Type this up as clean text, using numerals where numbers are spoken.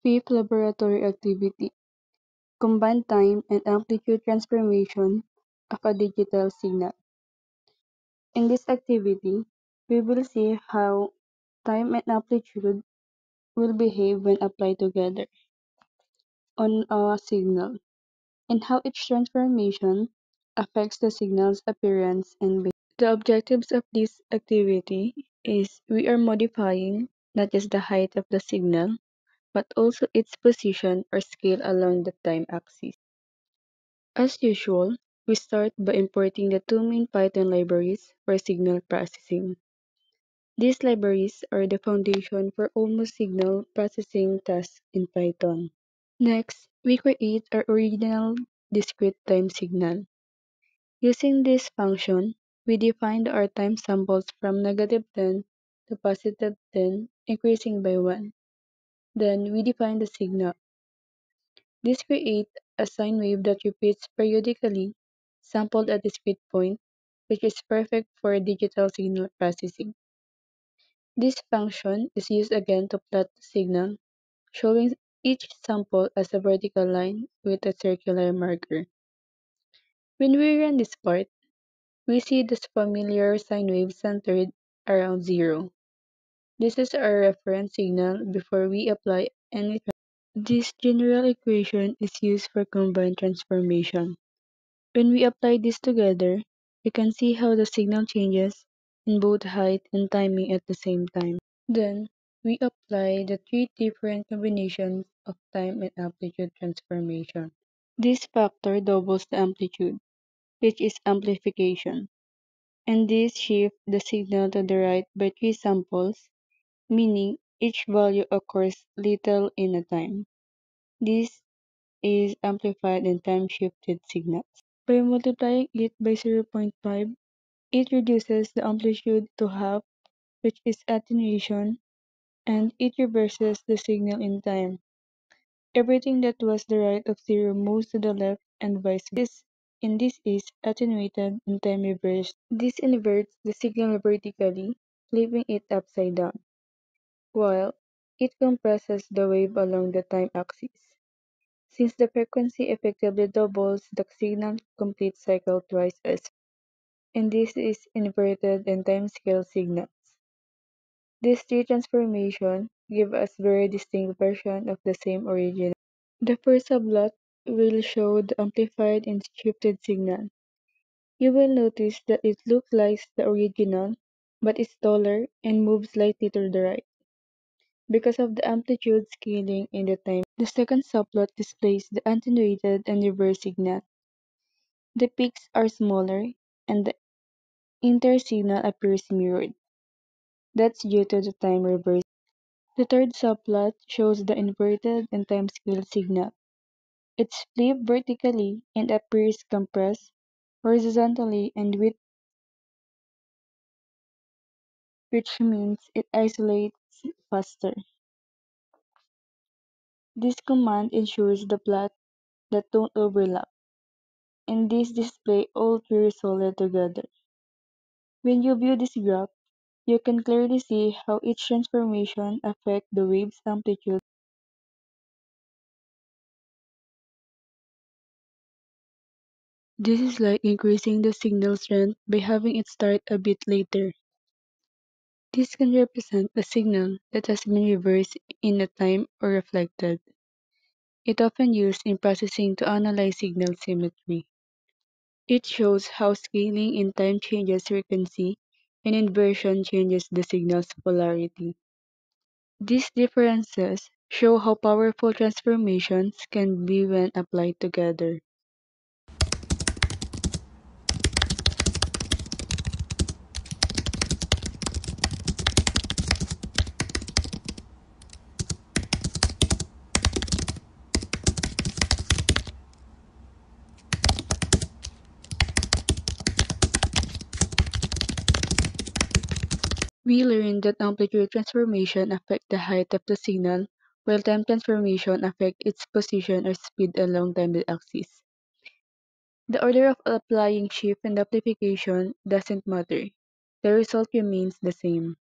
Fifth laboratory activity: combined time and amplitude transformation of a digital signal. In this activity, we will see how time and amplitude will behave when applied together on a signal, and how each transformation affects the signal's appearance and behavior. The objectives of this activity is we are modifying not just the height of the signal, but also its position or scale along the time axis. As usual, we start by importing the two main Python libraries for signal processing. These libraries are the foundation for almost signal processing tasks in Python. Next, we create our original discrete time signal. Using this function, we define our time samples from -10 to +10, increasing by 1. Then we define the signal. This creates a sine wave that repeats periodically, sampled at a discrete point, which is perfect for digital signal processing. This function is used again to plot the signal, showing each sample as a vertical line with a circular marker. When we run this part, we see this familiar sine wave centered around 0. This is our reference signal before we apply any. This general equation is used for combined transformation. When we apply this together, we can see how the signal changes in both height and timing at the same time. Then, we apply the three different combinations of time and amplitude transformation. This factor doubles the amplitude, which is amplification, and this shifts the signal to the right by 3 samples, meaning each value occurs little in a time. This is amplified and time-shifted signals. By multiplying it by 0.5, it reduces the amplitude to half, which is attenuation, and it reverses the signal in time. Everything that was the right of 0 moves to the left and vice versa. In this is attenuated and time reversed. This inverts the signal vertically, flipping it upside down, while it compresses the wave along the time axis. Since the frequency effectively doubles, the signal complete cycle twice as fast, and this is inverted and time-scale signals. These three transformations give us very distinct versions of the same original. The first subplot will show the amplified and shifted signal. You will notice that it looks like the original, but is taller and moves slightly to the right because of the amplitude scaling in the time. The second subplot displays the attenuated and reverse signal. The peaks are smaller and the entire signal appears mirrored. That's due to the time reverse. The third subplot shows the inverted and time-scale signal. It's flipped vertically and appears compressed horizontally and which means it isolates faster. This command ensures the plots that don't overlap, and this display all three resulted together. When you view this graph, you can clearly see how each transformation affects the wave's amplitude. This is like increasing the signal strength by having it start a bit later. This can represent a signal that has been reversed in a time or reflected. It often used in processing to analyze signal symmetry. It shows how scaling in time changes frequency and inversion changes the signal's polarity. These differences show how powerful transformations can be when applied together. We learned that amplitude transformation affect the height of the signal, while time transformation affect its position or speed along time axis. The order of applying shift and amplification doesn't matter. The result remains the same.